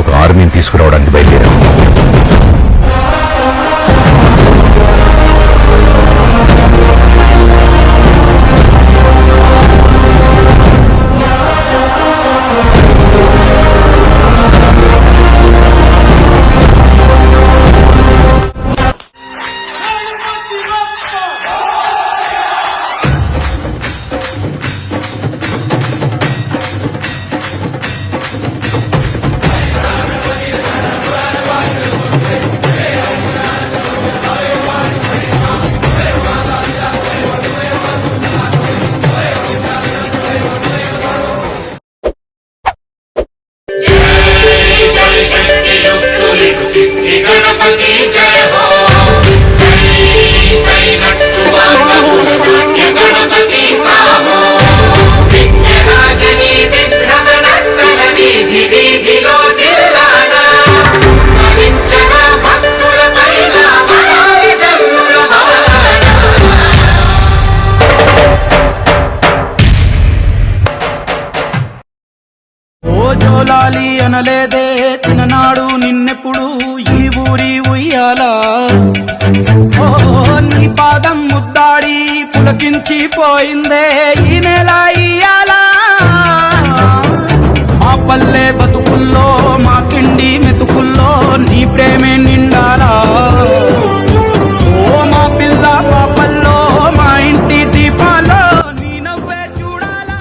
ఒక ఆర్మీని తీసుకురావడానికి బయలుదేరాం. జోలాలి అనలేదే చిన్ననాడు నిన్నెప్పుడు ఈ ఊరి ఉయ్యాలా. ఓ నీ పాదం ముద్దాడి పులకించి పోయిందే ఈ నెల ఇయ్యాలా. మా పల్లె బతుకుల్లో మా కిండి మెతుకుల్లో నీ ప్రేమే నిండాలా. ఓ మా పిల్ల పాపల్లో మా ఇంటి దీపాల్లో నీ నవ్వే చూడాలా.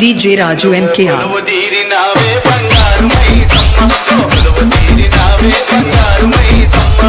DJ Raju MKR. బంగారు మై సమ్మ